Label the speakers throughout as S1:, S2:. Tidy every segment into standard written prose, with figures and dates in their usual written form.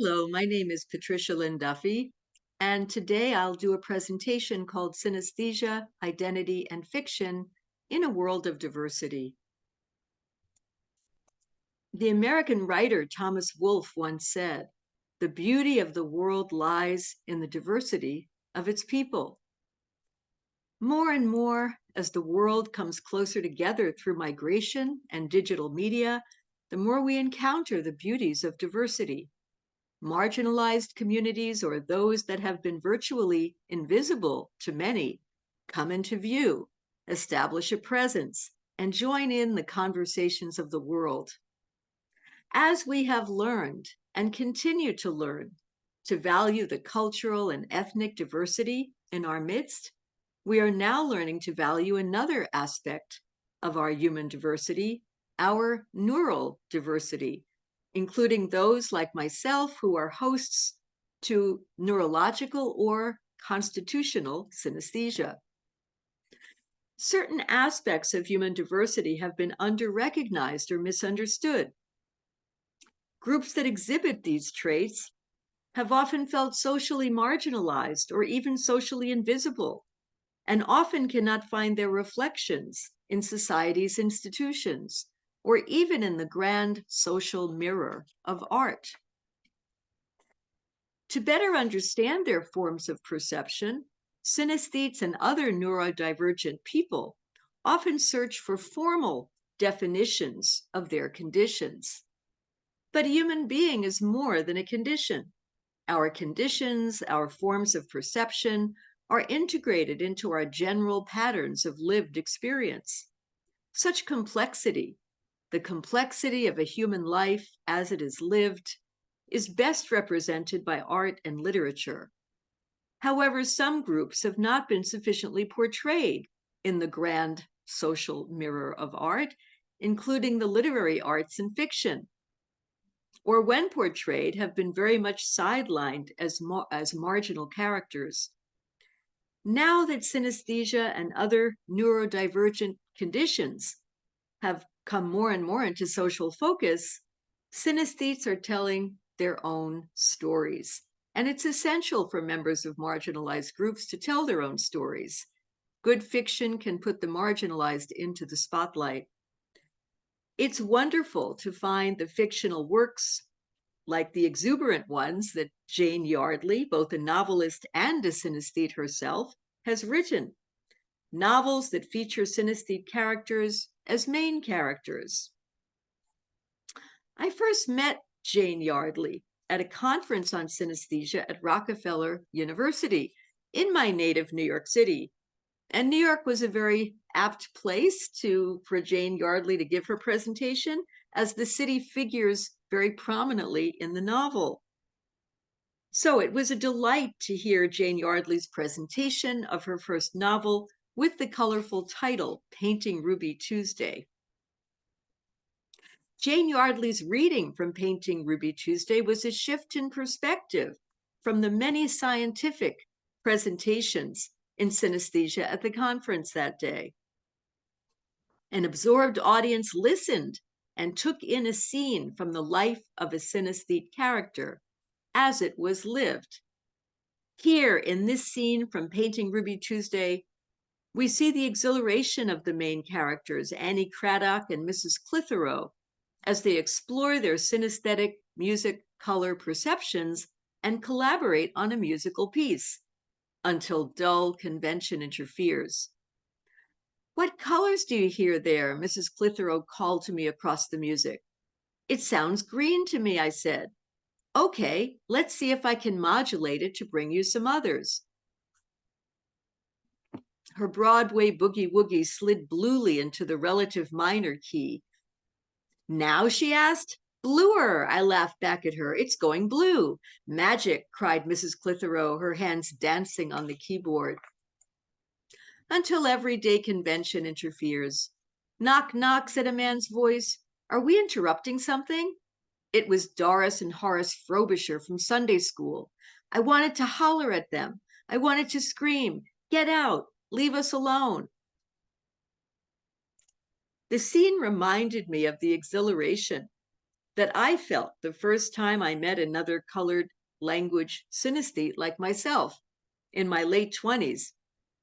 S1: Hello, my name is Patricia Lynn Duffy, and today I'll do a presentation called Synesthesia, Identity, and Fiction in a World of Diversity. The American writer Thomas Wolfe once said, "The beauty of the world lies in the diversity of its people." More and more, as the world comes closer together through migration and digital media, the more we encounter the beauties of diversity. Marginalized communities, or those that have been virtually invisible to many, come into view, establish a presence, and join in the conversations of the world. As we have learned and continue to learn to value the cultural and ethnic diversity in our midst, we are now learning to value another aspect of our human diversity, our neural diversity, including those like myself who are hosts to neurological or constitutional synesthesia. Certain aspects of human diversity have been under-recognized or misunderstood. Groups that exhibit these traits have often felt socially marginalized or even socially invisible, and often cannot find their reflections in society's institutions or even in the grand social mirror of art. To better understand their forms of perception, synesthetes and other neurodivergent people often search for formal definitions of their conditions. But a human being is more than a condition. Our conditions, our forms of perception, are integrated into our general patterns of lived experience. Such complexity, the complexity of a human life as it is lived, is best represented by art and literature. However, some groups have not been sufficiently portrayed in the grand social mirror of art, including the literary arts and fiction, or when portrayed, have been very much sidelined as marginal characters. Now that synesthesia and other neurodivergent conditions have come more and more into social focus, synesthetes are telling their own stories. And it's essential for members of marginalized groups to tell their own stories. Good fiction can put the marginalized into the spotlight. It's wonderful to find the fictional works, like the exuberant ones that Jane Yardley, both a novelist and a synesthete herself, has written. Novels that feature synesthete characters as main characters. I first met Jane Yardley at a conference on synesthesia at Rockefeller University in my native New York City. And New York was a very apt place for Jane Yardley to give her presentation, as the city figures very prominently in the novel. So it was a delight to hear Jane Yardley's presentation of her first novel with the colorful title, Painting Ruby Tuesday. Jane Yardley's reading from Painting Ruby Tuesday was a shift in perspective from the many scientific presentations in synesthesia at the conference that day. An absorbed audience listened and took in a scene from the life of a synesthete character as it was lived. Here in this scene from Painting Ruby Tuesday, we see the exhilaration of the main characters, Annie Craddock and Mrs. Clitheroe, as they explore their synesthetic music color perceptions and collaborate on a musical piece, until dull convention interferes. "What colors do you hear there?" Mrs. Clitheroe called to me across the music. "It sounds green to me," I said. "Okay, let's see if I can modulate it to bring you some others." Her Broadway boogie-woogie slid bluely into the relative minor key. "Now?" she asked. "Bluer," I laughed back at her. "It's going blue." "Magic," cried Mrs. Clitheroe, her hands dancing on the keyboard. Until everyday convention interferes. "Knock, knock," said a man's voice. "Are we interrupting something?" It was Doris and Horace Frobisher from Sunday school. I wanted to holler at them. I wanted to scream, "Get out, leave us alone." The scene reminded me of the exhilaration that I felt the first time I met another colored language synesthete like myself in my late 20s,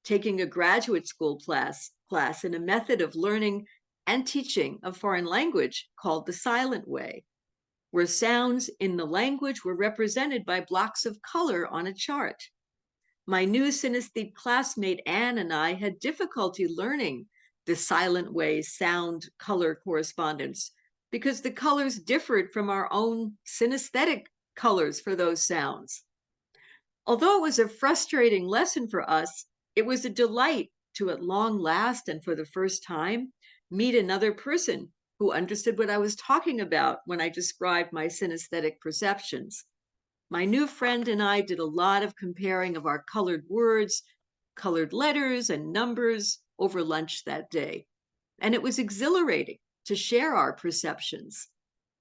S1: taking a graduate school class in a method of learning and teaching a foreign language called the silent way, where sounds in the language were represented by blocks of color on a chart. My new synesthete classmate Anne and I had difficulty learning the silent way sound color correspondence because the colors differed from our own synesthetic colors for those sounds. Although it was a frustrating lesson for us, it was a delight to, at long last and for the first time, meet another person who understood what I was talking about when I described my synesthetic perceptions. My new friend and I did a lot of comparing of our colored words, colored letters, and numbers over lunch that day, and it was exhilarating to share our perceptions.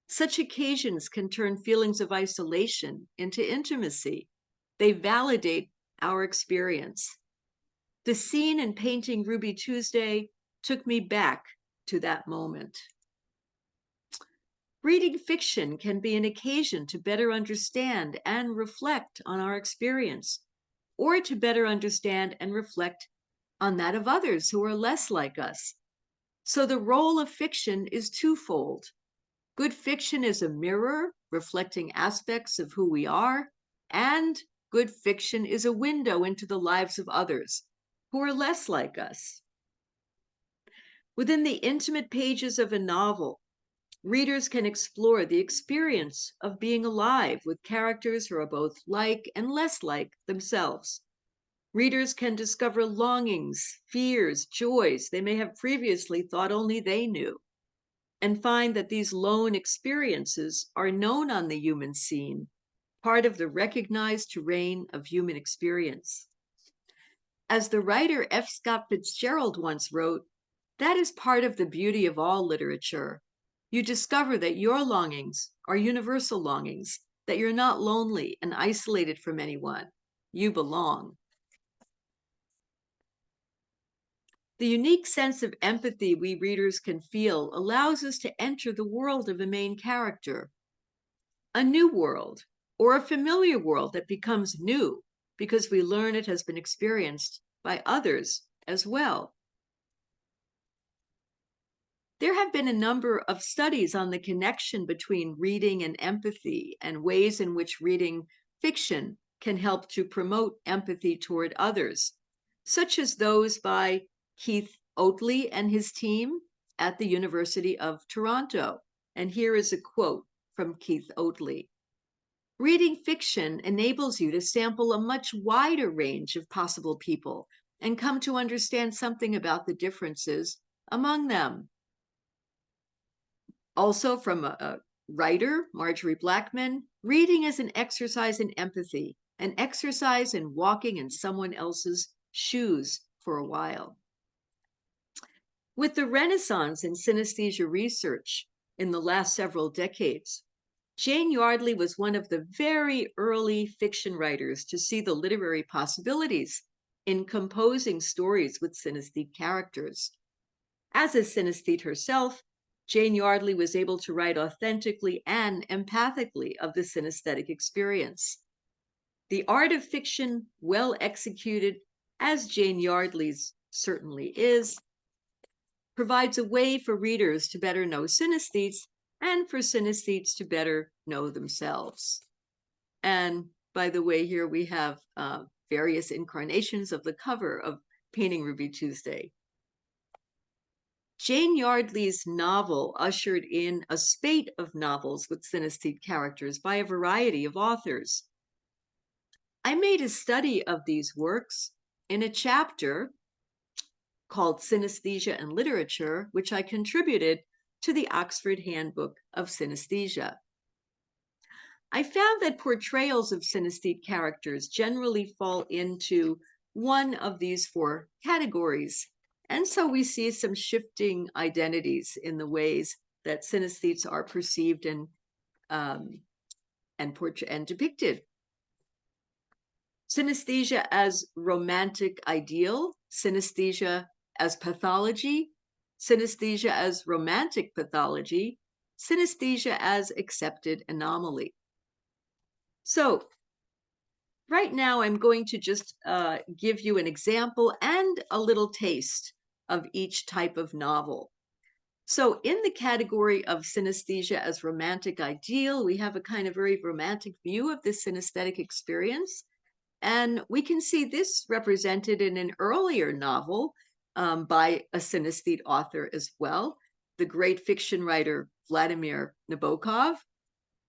S1: Such occasions can turn feelings of isolation into intimacy. They validate our experience. The scene in painting Ruby Tuesday took me back to that moment. Reading fiction can be an occasion to better understand and reflect on our experience, or to better understand and reflect on that of others who are less like us. So the role of fiction is twofold. Good fiction is a mirror reflecting aspects of who we are, and good fiction is a window into the lives of others who are less like us. Within the intimate pages of a novel, readers can explore the experience of being alive with characters who are both like and less like themselves. Readers can discover longings, fears, joys they may have previously thought only they knew, and find that these lone experiences are known on the human scene, part of the recognized terrain of human experience. As the writer F. Scott Fitzgerald once wrote, that is part of the beauty of all literature. You discover that your longings are universal longings, that you're not lonely and isolated from anyone. You belong. The unique sense of empathy we readers can feel allows us to enter the world of a main character, a new world, or a familiar world that becomes new because we learn it has been experienced by others as well. There have been a number of studies on the connection between reading and empathy and ways in which reading fiction can help to promote empathy toward others, such as those by Keith Oatley and his team at the University of Toronto. And here is a quote from Keith Oatley. Reading fiction enables you to sample a much wider range of possible people and come to understand something about the differences among them. Also from a writer, Marjorie Blackman, reading is an exercise in empathy, an exercise in walking in someone else's shoes for a while. With the Renaissance in synesthesia research in the last several decades, Jane Yardley was one of the very early fiction writers to see the literary possibilities in composing stories with synesthete characters. As a synesthete herself, Jane Yardley was able to write authentically and empathically of the synesthetic experience. The art of fiction, well executed, as Jane Yardley's certainly is, provides a way for readers to better know synesthetes and for synesthetes to better know themselves. And by the way, here we have various incarnations of the cover of Painting Ruby Tuesday. Jane Yardley's novel ushered in a spate of novels with synesthete characters by a variety of authors. I made a study of these works in a chapter called Synesthesia and Literature, which I contributed to the Oxford Handbook of Synesthesia. I found that portrayals of synesthete characters generally fall into one of these four categories. And so we see some shifting identities in the ways that synesthetes are perceived and depicted. Synesthesia as romantic ideal, synesthesia as pathology, synesthesia as romantic pathology, synesthesia as accepted anomaly. So right now, I'm going to just give you an example and a little taste of each type of novel. So in the category of synesthesia as romantic ideal, we have a kind of very romantic view of this synesthetic experience. And we can see this represented in an earlier novel by a synesthete author as well, the great fiction writer Vladimir Nabokov.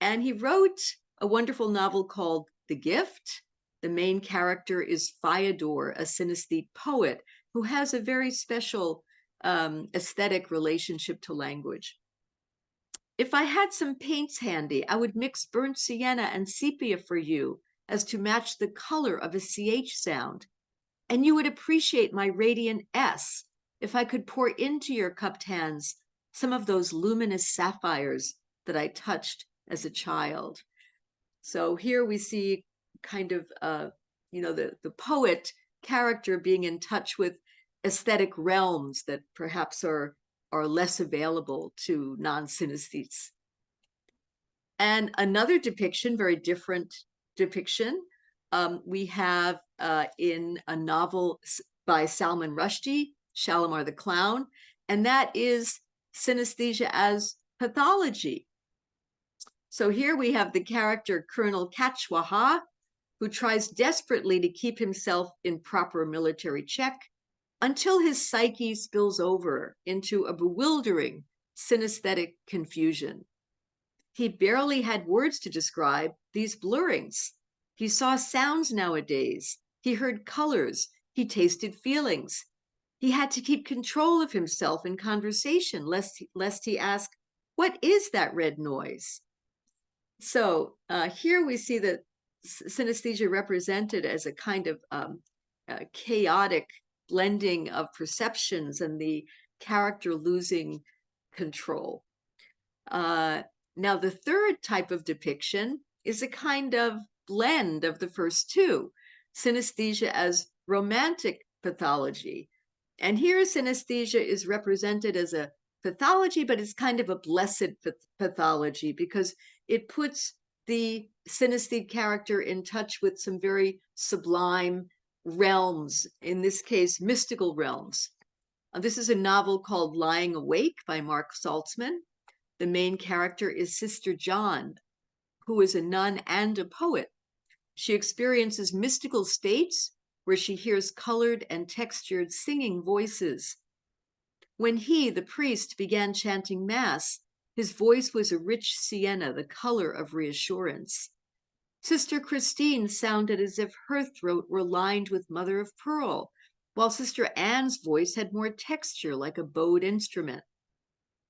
S1: And he wrote a wonderful novel called The Gift. The main character is Fyodor, a synesthete poet who has a very special aesthetic relationship to language. If I had some paints handy, I would mix burnt sienna and sepia for you as to match the color of a CH sound. And you would appreciate my radiant S if I could pour into your cupped hands some of those luminous sapphires that I touched as a child. So here we see kind of, the poet character being in touch with aesthetic realms that perhaps are less available to non-synesthetes. And another depiction, very different depiction, we have in a novel by Salman Rushdie, Shalimar the Clown, and that is synesthesia as pathology. So here we have the character Colonel Kachwaha, who tries desperately to keep himself in proper military check until his psyche spills over into a bewildering synesthetic confusion. He barely had words to describe these blurrings. He saw sounds nowadays. He heard colors. He tasted feelings. He had to keep control of himself in conversation, lest he ask, "What is that red noise?" So here we see that synesthesia represented as a kind of chaotic blending of perceptions and the character losing control. Now, the third type of depiction is a kind of blend of the first two, synesthesia as romantic pathology. And here, synesthesia is represented as a pathology, but it's kind of a blessed pathology because it puts the synesthete character in touch with some very sublime realms, in this case, mystical realms. This is a novel called Lying Awake by Mark Saltzman. The main character is Sister John, who is a nun and a poet. She experiences mystical states where she hears colored and textured singing voices. When he, the priest, began chanting Mass, his voice was a rich sienna, the color of reassurance. Sister Christine sounded as if her throat were lined with mother of pearl, while Sister Anne's voice had more texture like a bowed instrument.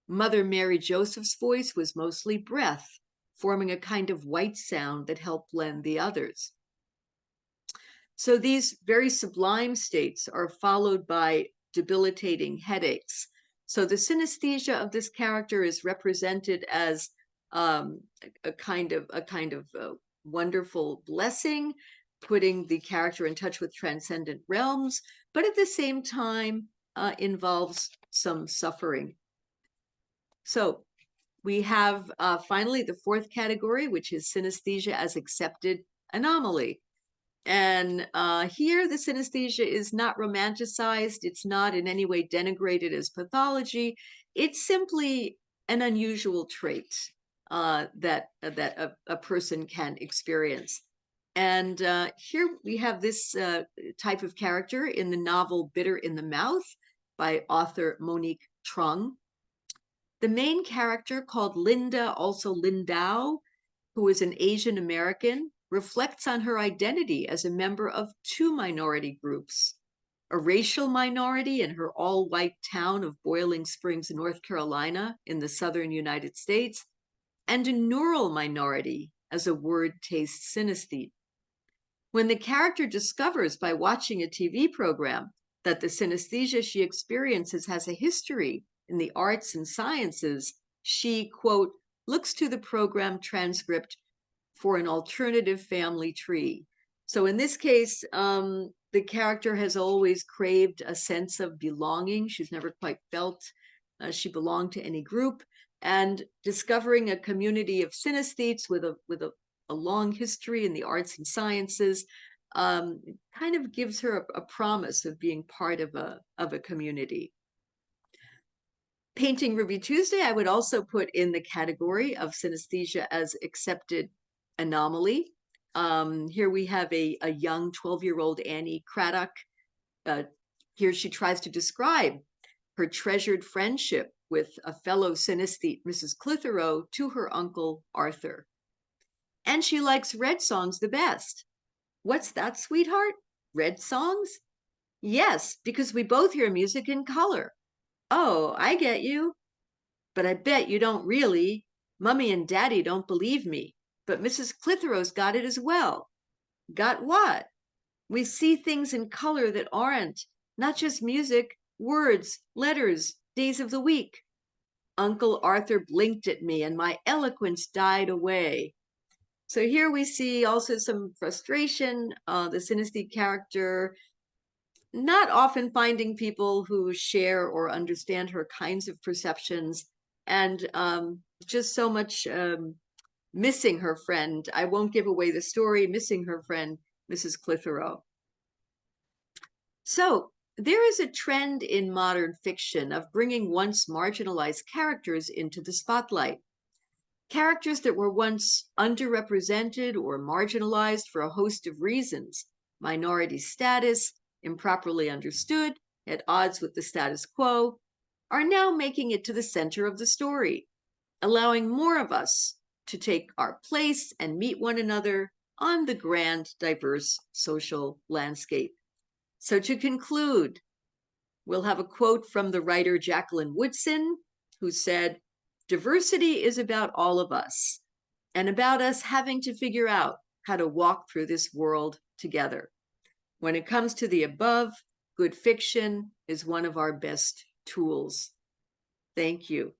S1: Mother Mary Joseph's voice was mostly breath, forming a kind of white sound that helped blend the others. So these very sublime states are followed by debilitating headaches. So the synesthesia of this character is represented as a kind of wonderful blessing, putting the character in touch with transcendent realms, but at the same time involves some suffering. So we have finally the fourth category, which is synesthesia as accepted anomaly. And here the synesthesia is not romanticized. It's not in any way denigrated as pathology. It's simply an unusual trait that a person can experience. And here we have this type of character in the novel Bitter in the Mouth by author Monique Trung. The main character, called Linda, also Lindau, who is an Asian American, reflects on her identity as a member of two minority groups: a racial minority in her all-white town of Boiling Springs, North Carolina, in the southern United States, and a neural minority as a word-taste synesthete. When the character discovers by watching a TV program that the synesthesia she experiences has a history in the arts and sciences, she, quote, looks to the program transcript for an alternative family tree. So in this case, the character has always craved a sense of belonging. She's never quite felt she belonged to any group. and discovering a community of synesthetes with a long history in the arts and sciences kind of gives her a promise of being part of a community. Painting Ruby Tuesday, I would also put in the category of synesthesia as accepted anomaly. Here we have a young 12-year-old Annie Craddock. Here she tries to describe her treasured friendship with a fellow synesthete, Mrs. Clitheroe, to her uncle Arthur. And she likes red songs the best. What's that, sweetheart? Red songs? Yes, because we both hear music in color. Oh, I get you. But I bet you don't really. Mummy and Daddy don't believe me. But Mrs. Clitheroe's got it as well. Got what? We see things in color that aren't, not just music, words, letters, days of the week. Uncle Arthur blinked at me and my eloquence died away. So here we see also some frustration. The synesthete character not often finding people who share or understand her kinds of perceptions, and just so much missing her friend. I won't give away the story, missing her friend, Mrs. Clitheroe. So there is a trend in modern fiction of bringing once marginalized characters into the spotlight. Characters that were once underrepresented or marginalized for a host of reasons: minority status, improperly understood, at odds with the status quo, are now making it to the center of the story, allowing more of us to take our place and meet one another on the grand, diverse social landscape. So to conclude, we'll have a quote from the writer Jacqueline Woodson, who said, "Diversity is about all of us and about us having to figure out how to walk through this world together. When it comes to the above, good fiction is one of our best tools." Thank you.